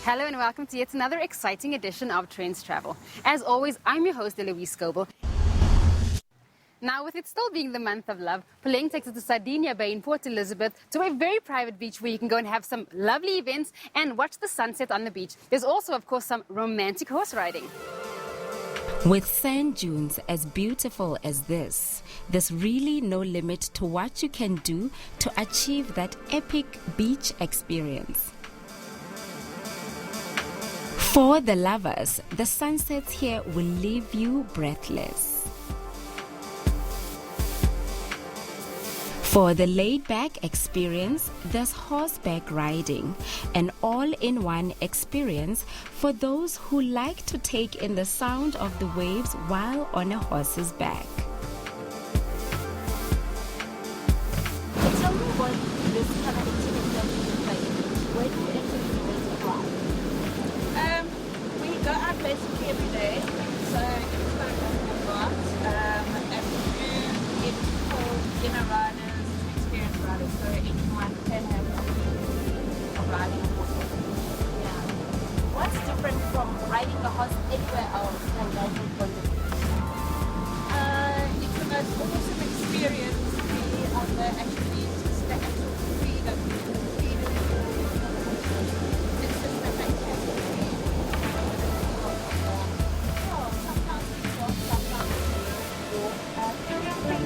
Hello and welcome to yet another exciting edition of Trendz Travel. As always, I'm your host, Eloise Scoble. Now, with it still being the month of love, Puleng takes us to Sardinia Bay in Port Elizabeth to a very private beach where you can go and have some lovely events and watch the sunset on the beach. There's also, of course, some romantic horse riding. With sand dunes as beautiful as this, there's really no limit to what you can do to achieve that epic beach experience. For the lovers, the sunsets here will leave you breathless. For the laid-back experience, there's horseback riding, an all-in-one experience for those who like to take in the sound of the waves while on a horse's back. Tell me what this kind of activity that you like. Where do you actually ride? We go out basically every day, so it's like on the grass, and we do it for beginner riders, experienced riders, so anyone can have a riding a horse. Yeah. What's different from riding a horse anywhere else than riding on the beach? It's the most awesome experience to be on the actually just the actual freedom. It's just a fantastic thing. Sometimes we walk, sometimes we walk. Can you explain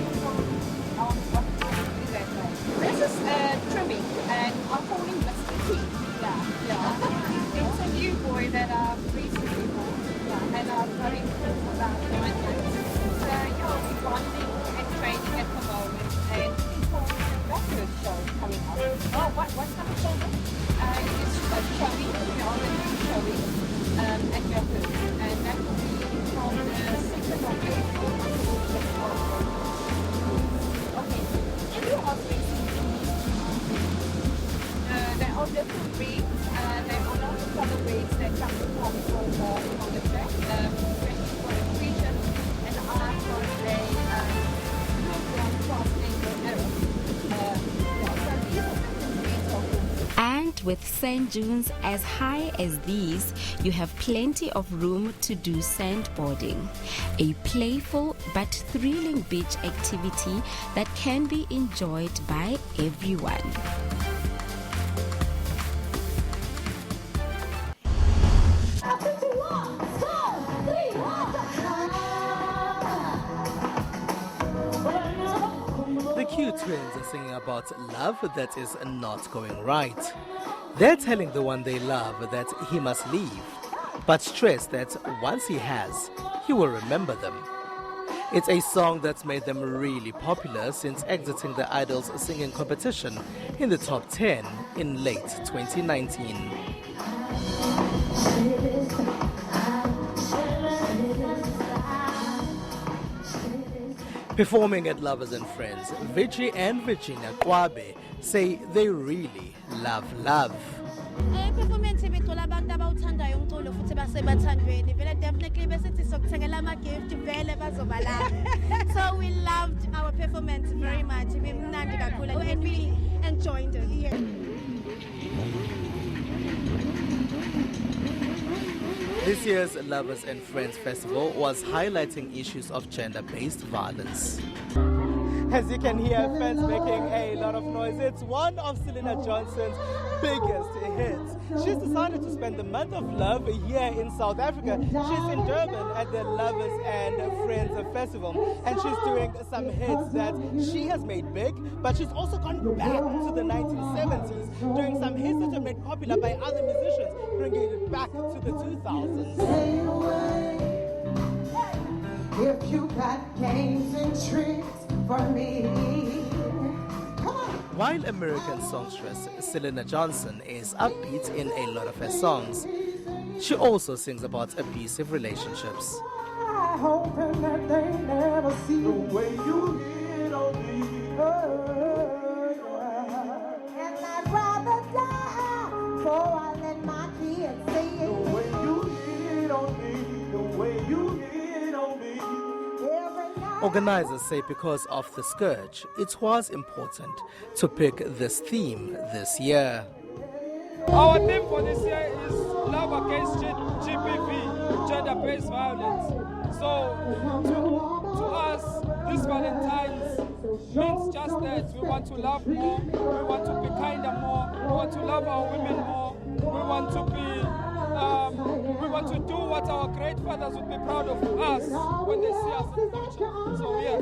on what you do that way? This is trimming, and I'm calling Misty. Yeah. It's a new boy that I've recently bought, and I'm running for about 9 months. So we're bonding and training at the moment, and for the record show coming up. Oh, what kind of show is it? It's a showing, we are doing showing at Record, and that will be from the 6th of April until the 5th of April. Okay. If you horse racing in these They're all different breeds, they're all of the color breeds that come from the track, especially for the Frisian, and I for the Pilgrim Cross Anglo Arab. So these are different breeds of horses. And with sand dunes as high as these, you have plenty of room to do sandboarding, a playful but thrilling beach activity that can be enjoyed by everyone. The cute twins are singing about love that is not going right. They're telling the one they love that he must leave, but stress that once he has, he will remember them. It's a song that's made them really popular since exiting the Idols singing competition in the top 10 in late 2019. Performing at Lovers and Friends, Vici and Virginia Kwabe say they really love love. Performance ibithola abantu abawuthandayo umculo futhi basebathandweni vele definitely besithi sokuthengela ama gift vele bazoba la. So we loved our performance very much. Ibimnandi kakhulu and we enjoyed it. Yeah. This year's Lovers and Friends Festival was highlighting issues of gender-based violence. As you can hear, fans making a lot of noise. It's one of Selena Johnson's biggest hits. She's decided to spend the month of love here in South Africa. She's in Durban at the Lovers and Friends Festival, and she's doing some hits that she has made big, but she's also gone back to the 1970s, doing some hits that were made popular by other musicians, bringing it back to the 2000s. If you got games and tricks for me. While American songstress Selena Johnson is upbeat in a lot of her songs, she also sings about abusive relationships. I hope that they never see the way you hit on me. And I'd rather die before I let my kids see it. The way you hit on me, the way you hit on me. Organizers say because of the scourge, it was important to pick this theme this year. Our theme for this year is violence. So to us, this Valentine's means just that. We want to love more, we want to be kinder more, we want to love our women more, we want to do what our great fathers would be proud of us when they see us in the future. So yeah.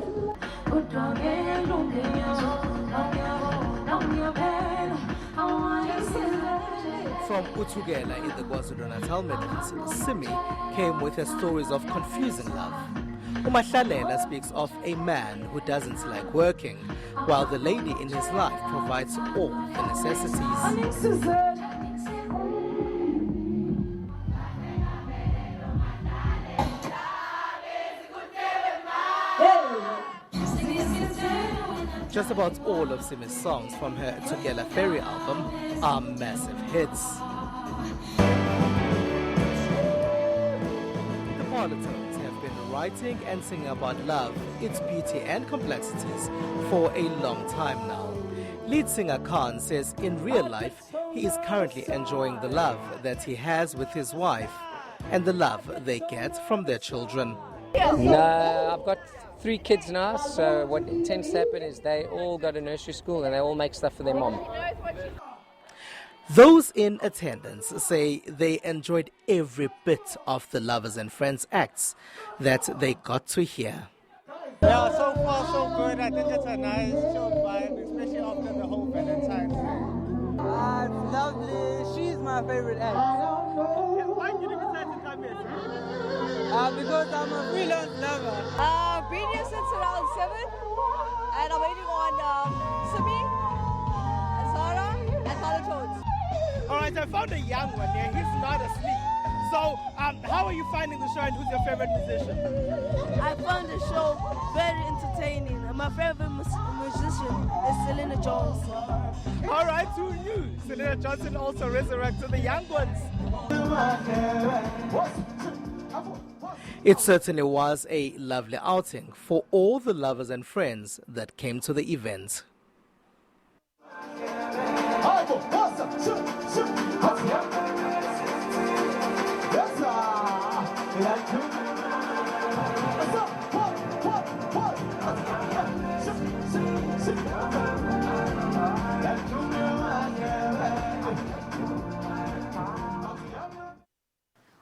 From Utugela in the KwaZulu-Natal Midlands, Simi came with her stories of confusing love. Umahlalela speaks of a man who doesn't like working, while the lady in his life provides all the necessities. Just about all of Simi's songs from her Together Ferry album are massive hits. The Polytones have been writing and singing about love, its beauty and complexities for a long time now. Lead singer Khan says in real life he is currently enjoying the love that he has with his wife and the love they get from their children. No, I've got 3 kids now, so what tends to happen is they all go to nursery school and they all make stuff for their mom. Those in attendance say they enjoyed every bit of the Lovers and Friends acts that they got to hear. Yeah, so far so good. I think it's a nice chill vibe, especially after the whole Valentine's Day. It's lovely. She's my favorite act. Why did you decide to come here? Because I'm a freelance lover. Been here since around 7, and I'm waiting on Simi, Zara, and Polytones. All right, I found a young one there. He's not asleep. So, how are you finding the show, and who's your favorite musician? I found the show very entertaining. My favorite musician is Selena Jones. All right, who knew? Selena Johnson also resurrected the young ones. It certainly was a lovely outing for all the lovers and friends that came to the event.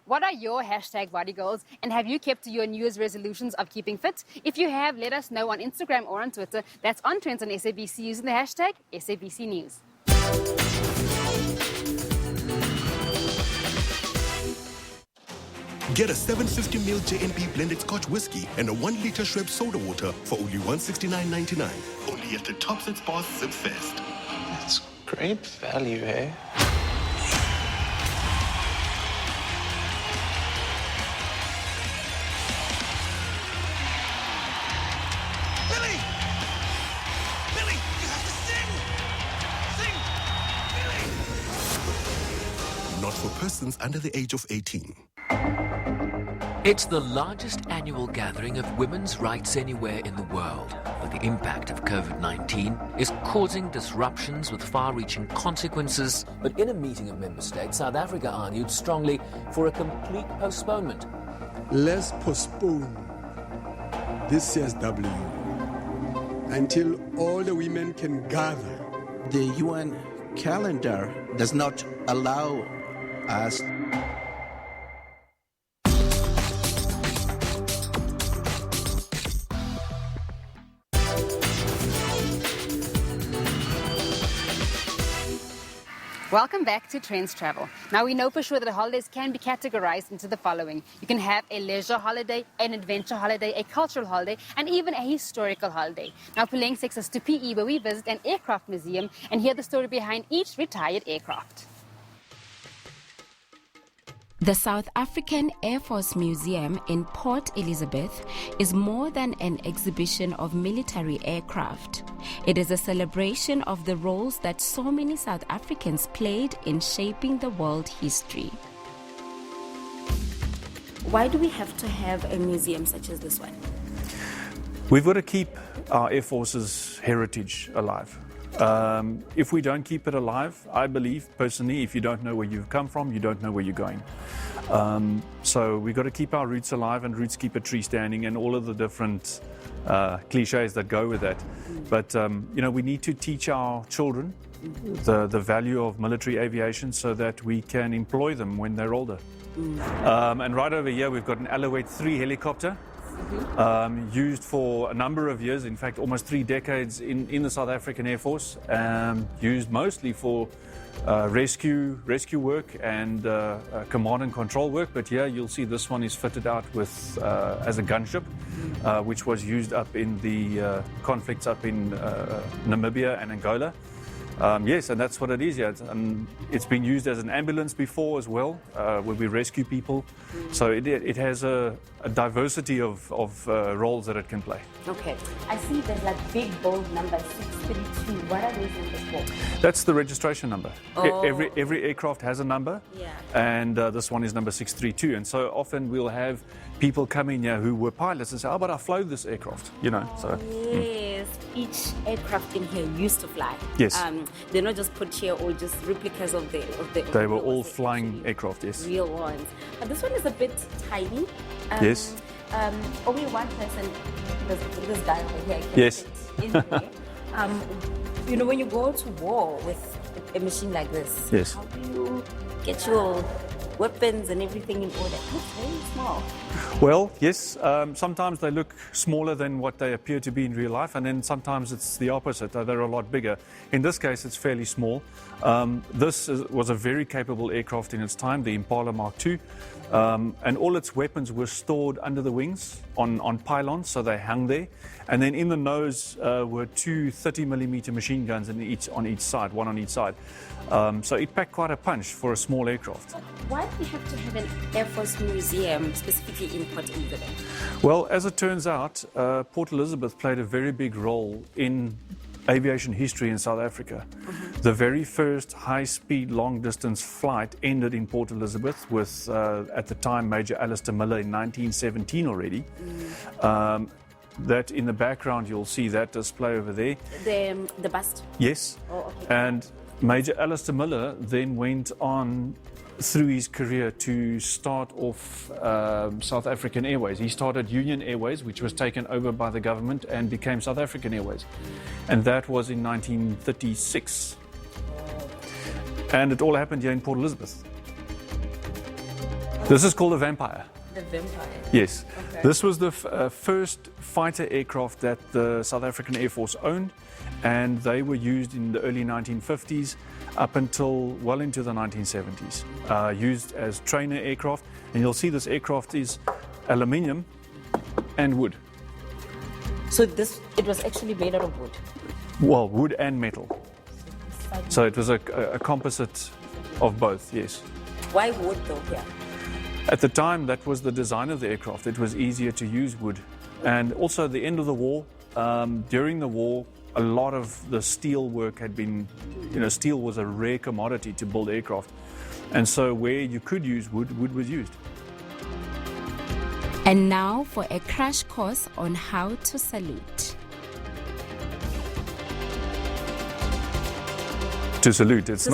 What are your hashtag body goals, and have you kept to your New Year's resolutions of keeping fit? If you have, let us know on Instagram or on Twitter. That's on Trendz on SABC using the hashtag SABC News. Get a 750ml JNB blended Scotch whiskey and a 1-liter Schweppes soda water for only $169.99. Only at the Tops at Spas Sip Fest. That's great value, eh? Not for persons under the age of 18. It's the largest annual gathering of women's rights anywhere in the world, but the impact of COVID-19 is causing disruptions with far-reaching consequences. But in a meeting of member states, South Africa argued strongly for a complete postponement. Let's postpone this year's W until all the women can gather. The UN calendar does not allow us. Welcome back to Trendz Travel. Now we know for sure that holidays can be categorized into the following. You can have a leisure holiday, an adventure holiday, a cultural holiday, and even a historical holiday. Now Puleng takes us to PE where we visit an aircraft museum and hear the story behind each retired aircraft. The South African Air Force Museum in Port Elizabeth is more than an exhibition of military aircraft. It is a celebration of the roles that so many South Africans played in shaping the world history. Why do we have to have a museum such as this one? We've got to keep our Air Force's heritage alive. If we don't keep it alive, I believe personally, if you don't know where you've come from, you don't know where you're going. So we've got to keep our roots alive, and roots keep a tree standing, and all of the different cliches that go with that. But we need to teach our children the value of military aviation so that we can employ them when they're older. And right over here we've got an Alouette 3 helicopter, used for a number of years, in fact almost 3 decades in the South African Air Force, used mostly for rescue work and command and control work. But here you'll see this one is fitted out with as a gunship, which was used up in the conflicts up in Namibia and Angola. Yes, and that's what it is. Yeah, it's been used as an ambulance before as well, where we rescue people. So it has a diversity of roles that it can play. Okay, I see there's like big bold number 632. What are those numbers for? That's the registration number. Oh. Every aircraft has a number, and this one is number 632. And so often we'll have people come in here who were pilots and say, "Oh, but I flew this aircraft," So yes, each aircraft in here used to fly. Yes. They're not just put here or just replicas of the. They were all flying aircraft. Yes. Real ones. But this one is a bit tiny. Yes. Only one person. This guy over here. Yes. Fit in there. When you go to war with a machine like this, yes. How do you get your weapons and everything in order? It's very small. Well, yes, sometimes they look smaller than what they appear to be in real life, and then sometimes it's the opposite. They're a lot bigger. In this case, it's fairly small. This was a very capable aircraft in its time, the Impala Mark II, and all its weapons were stored under the wings on pylons, so they hung there. And then in the nose were 2 30mm machine guns on each side, one on each side. So it packed quite a punch for a small aircraft. Why do we have to have an Air Force museum specifically in Port Elizabeth? Well, as it turns out, Port Elizabeth played a very big role in aviation history in South Africa. The very first high-speed, long-distance flight ended in Port Elizabeth with, at the time, Major Alistair Miller in 1917 already. That in the background, you'll see that display over there. The bust? Yes. Oh, okay. And Major Alistair Miller then went on through his career to start off South African Airways. He started Union Airways, which was taken over by the government and became South African Airways. And that was in 1936. And it all happened here in Port Elizabeth. This is called a Vampire. The Vampire? Yes. Okay. This was the first fighter aircraft that the South African Air Force owned, and they were used in the early 1950s up until well into the 1970s, used as trainer aircraft. And you'll see this aircraft is aluminium and wood. So it was actually made out of wood? Well, wood and metal. So it was a composite of both, yes. Why wood though? Yeah. At the time, that was the design of the aircraft. It was easier to use wood. And also at the end of the war, during the war, a lot of the steel work had been, steel was a rare commodity to build aircraft. And so where you could use wood, wood was used. And now for a crash course on how to salute. To salute, it's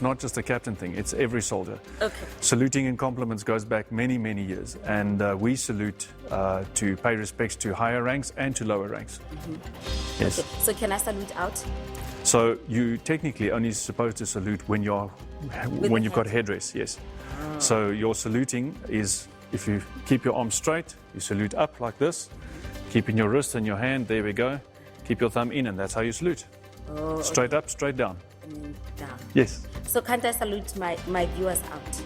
not just a captain thing, it's every soldier. Okay. Saluting in compliments goes back many, many years, and we salute to pay respects to higher ranks and to lower ranks. Yes. Okay. So can I salute out? So you technically only supposed to salute when you've got headdress, yes. So your saluting is, if you keep your arms straight, you salute up like this, keeping your wrist and your hand, there we go. Keep your thumb in, and that's how you salute. Oh, straight up, straight down. Down. Yes. So can't I salute my viewers out?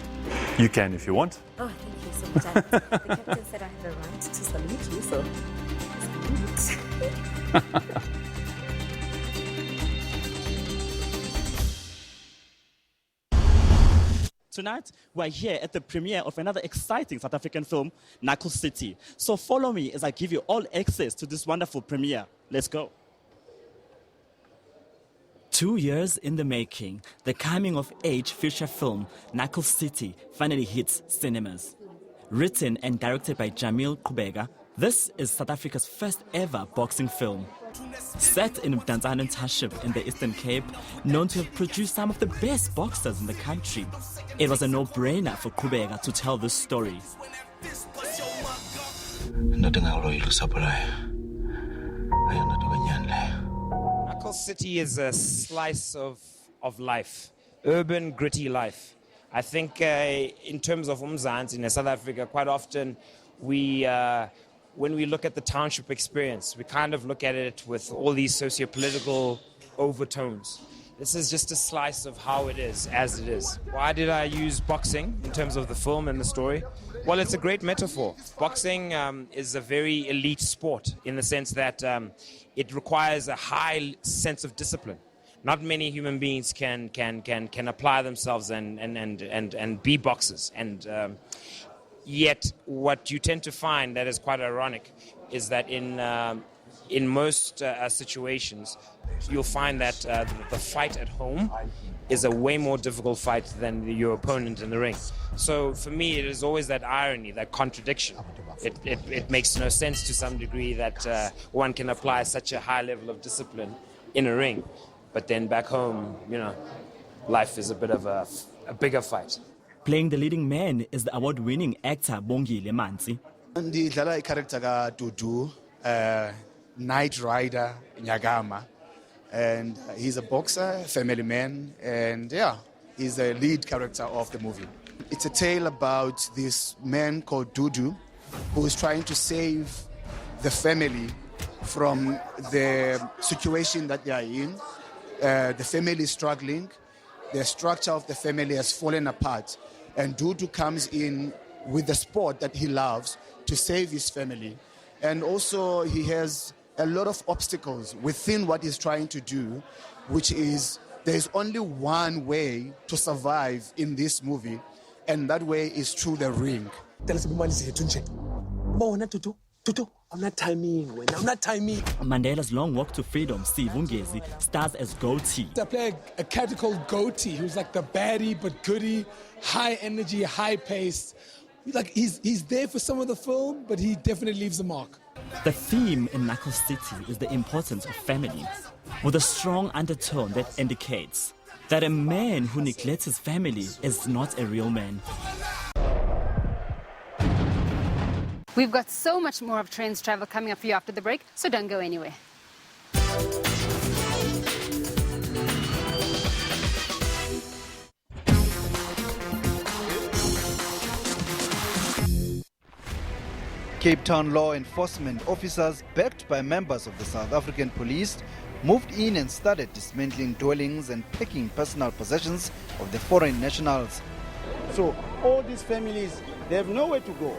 You can if you want. Oh, thank you so much. The captain said I had a right to salute you, so salute. Tonight, we're here at the premiere of another exciting South African film, Knuckle City. So follow me as I give you all access to this wonderful premiere. Let's go. 2 years in the making, the coming-of-age feature film, Knuckle City, finally hits cinemas. Written and directed by Jamil Kubega, this is South Africa's first ever boxing film. Set in Mdantsane Township in the Eastern Cape, known to have produced some of the best boxers in the country, it was a no-brainer for Kubeka to tell this story. Knuckle City is a slice of life, urban, gritty life. I think in terms of Umzansi in South Africa, quite often when we look at the township experience, we kind of look at it with all these socio-political overtones. This is just a slice of how it is, as it is. Why did I use boxing in terms of the film and the story? Well, it's a great metaphor. Boxing is a very elite sport in the sense that it requires a high sense of discipline. Not many human beings can apply themselves and be boxers. And yet, what you tend to find that is quite ironic is that in most situations, you'll find that the fight at home is a way more difficult fight than your opponent in the ring. So for me, it is always that irony, that contradiction. It makes no sense to some degree that one can apply such a high level of discipline in a ring, but then back home, life is a bit of a bigger fight. Playing the leading man is the award-winning actor Bongile Manzi. Ndidlala i-character kaDudu, Knight Rider Nyagama, and he's a boxer, family man, and he's the lead character of the movie. It's a tale about this man called Dudu who is trying to save the family from the situation that they are in. The family is struggling. The structure of the family has fallen apart. And Dudu comes in with the sport that he loves to save his family. And also he has a lot of obstacles within what he's trying to do, which is there's only one way to survive in this movie, and that way is through the ring. I'm not timing. Mandela's Long Walk to Freedom, Steve Ungezi, stars as Goatee. I play a character called Goatee, who's like the baddie but goodie, high energy, high pace. Like he's there for some of the film, but he definitely leaves a mark. The theme in Knuckle City is the importance of family, with a strong undertone that indicates that a man who neglects his family is not a real man. We've got so much more of Trendz Travel coming up for you after the break, so don't go anywhere. Cape Town law enforcement officers, backed by members of the South African police, moved in and started dismantling dwellings and packing personal possessions of the foreign nationals. So all these families, they have nowhere to go.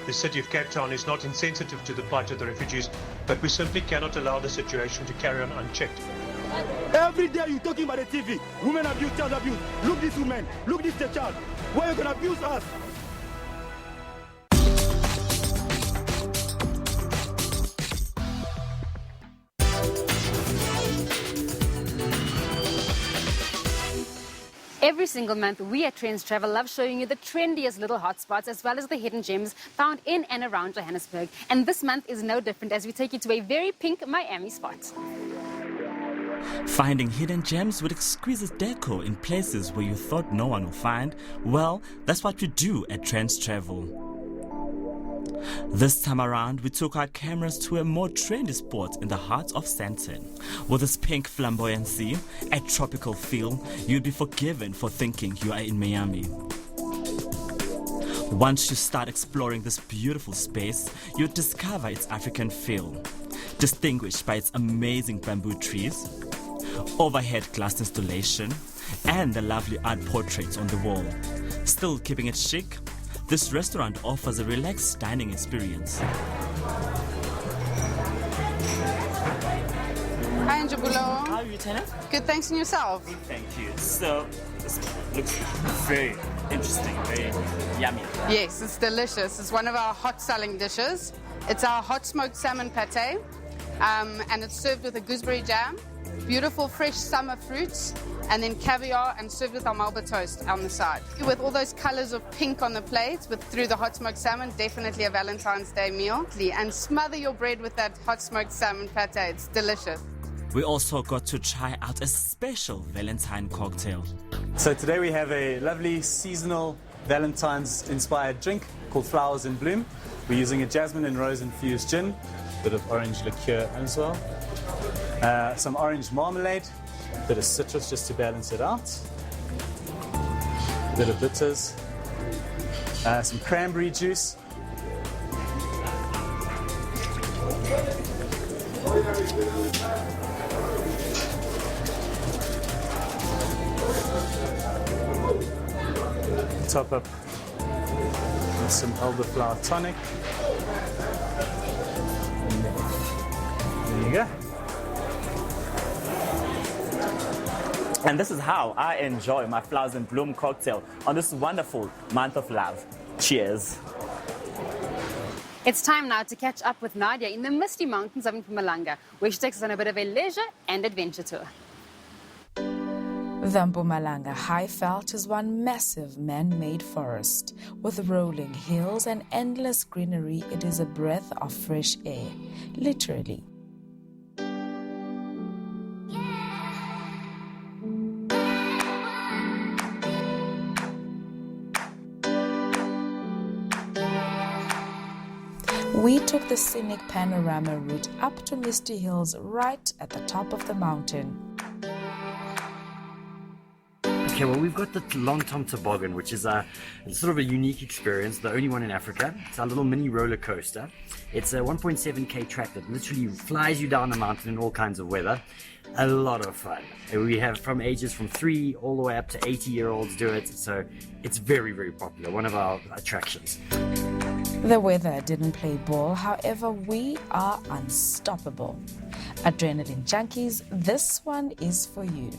The city of Cape Town is not insensitive to the plight of the refugees, but we simply cannot allow the situation to carry on unchecked. Every day you're talking about the TV, women abuse, child abuse. Look this woman, look this the child. Why are you going to abuse us? Every single month, we at Trendz Travel love showing you the trendiest little hotspots as well as the hidden gems found in and around Johannesburg. And this month is no different as we take you to a very pink Miami spot. Finding hidden gems with exquisite decor in places where you thought no one would find? Well, that's what we do at Trendz Travel. This time around, we took our cameras to a more trendy spot in the heart of Sandton. With its pink flamboyancy, a tropical feel, you'd be forgiven for thinking you are in Miami. Once you start exploring this beautiful space, you'll discover its African feel, distinguished by its amazing bamboo trees, overhead glass installation, and the lovely art portraits on the wall. Still keeping it chic, this restaurant offers a relaxed dining experience. Hi, Njabulo. How are you, Tana? Good, thanks, and yourself? Thank you. So, this looks very interesting, very yummy. Yes, it's delicious. It's one of our hot selling dishes. It's our hot smoked salmon pate, and it's served with a gooseberry jam, beautiful fresh summer fruits, and then caviar and served with our Melba toast on the side. With all those colors of pink on the plate, through the hot smoked salmon, definitely a Valentine's Day meal. And smother your bread with that hot smoked salmon pate. It's delicious. We also got to try out a special Valentine cocktail. So today we have a lovely seasonal Valentine's inspired drink called Flowers in Bloom. We're using a jasmine and rose infused gin, a bit of orange liqueur as well, some orange marmalade, a bit of citrus just to balance it out, a bit of bitters, some cranberry juice, top up with some elderflower tonic. There you go. And this is how I enjoy my Flowers in Bloom cocktail on this wonderful month of love. Cheers. It's time now to catch up with Nadia in the Misty Mountains of Mpumalanga, where she takes us on a bit of a leisure and adventure tour. The Mpumalanga Highveld is one massive man-made forest. With rolling hills and endless greenery, it is a breath of fresh air, literally. We took the scenic panorama route up to Misty Hills right at the top of the mountain. Okay, well, we've got the Long Tom Toboggan, which is sort of a unique experience, the only one in Africa. It's our little mini roller coaster. It's a 1.7k track that literally flies you down the mountain in all kinds of weather. A lot of fun. We have from ages from 3 all the way up to 80-year-olds do it, so it's very, very popular, one of our attractions. The weather didn't play ball, however, we are unstoppable. Adrenaline junkies, this one is for you.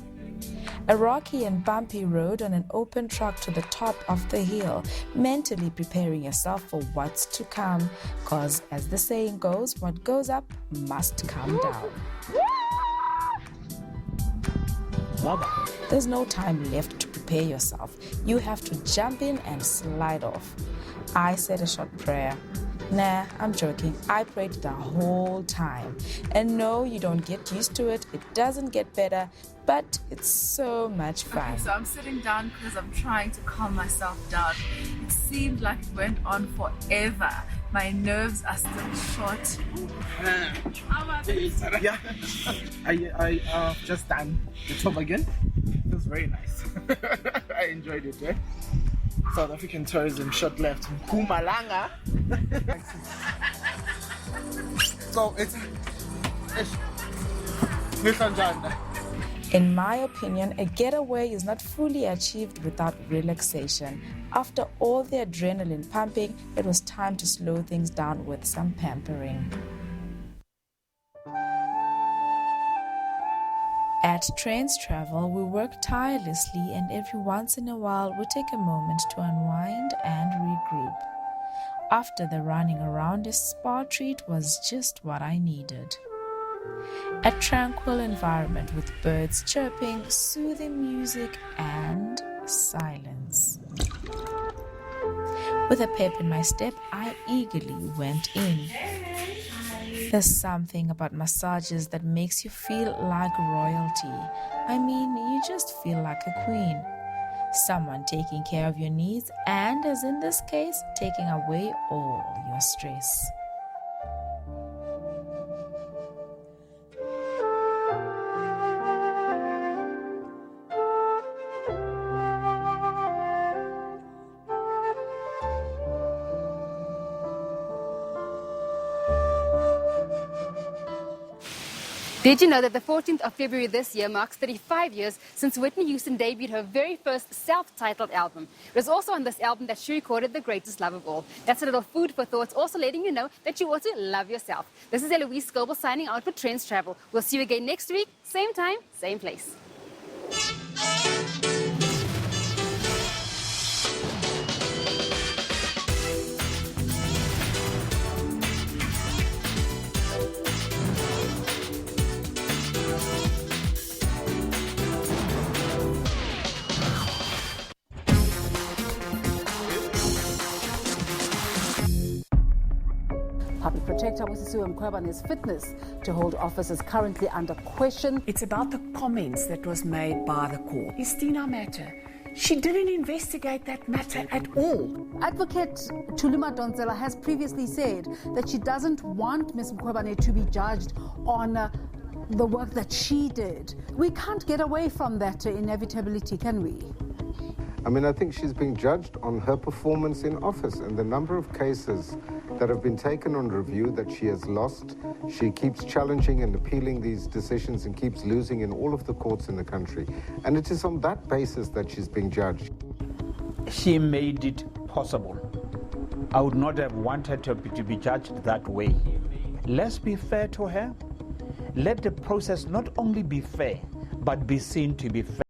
A rocky and bumpy road on an open track to the top of the hill, mentally preparing yourself for what's to come, cause as the saying goes, what goes up must come down. There's no time left to prepare yourself. You have to jump in and slide off. I said a short prayer. Nah, I'm joking. I prayed the whole time. And no, you don't get used to it. It doesn't get better, but it's so much fun. Okay, so I'm sitting down because I'm trying to calm myself down. It seemed like it went on forever. My nerves are still short. Yeah, I just done the toboggan. It was very nice. I enjoyed it. South African tourism short left Mpumalanga. So it's in my opinion, a getaway is not fully achieved without relaxation. After all the adrenaline pumping, it was time to slow things down with some pampering. At Trendz Travel, we work tirelessly, and every once in a while we take a moment to unwind and regroup. After the running around, a spa treat was just what I needed. A tranquil environment with birds chirping, soothing music, and silence. With a pep in my step, I eagerly went in. There's something about massages that makes you feel like royalty. I mean, you just feel like a queen. Someone taking care of your needs and, as in this case, taking away all your stress. Did you know that the 14th of February this year marks 35 years since Whitney Houston debuted her very first self-titled album? It was also on this album that she recorded The Greatest Love of All. That's a little food for thought, also letting you know that you ought to love yourself. This is Eloise Scoble signing out for Trendz Travel. We'll see you again next week, same time, same place. Public Protector Wisisiwe Mkhwebane's fitness to hold office is currently under question. It's about the comments that was made by the court. Istina matter. She didn't investigate that matter at all. Advocate Chulima Donzela has previously said that she doesn't want Ms. Mkhwebane to be judged on the work that she did. We can't get away from that inevitability, can we? I mean, I think she's being judged on her performance in office and the number of cases that have been taken on review that she has lost. She keeps challenging and appealing these decisions and keeps losing in all of the courts in the country. And it is on that basis that she's being judged. She made it possible. I would not have wanted her to be judged that way. Let's be fair to her. Let the process not only be fair, but be seen to be fair.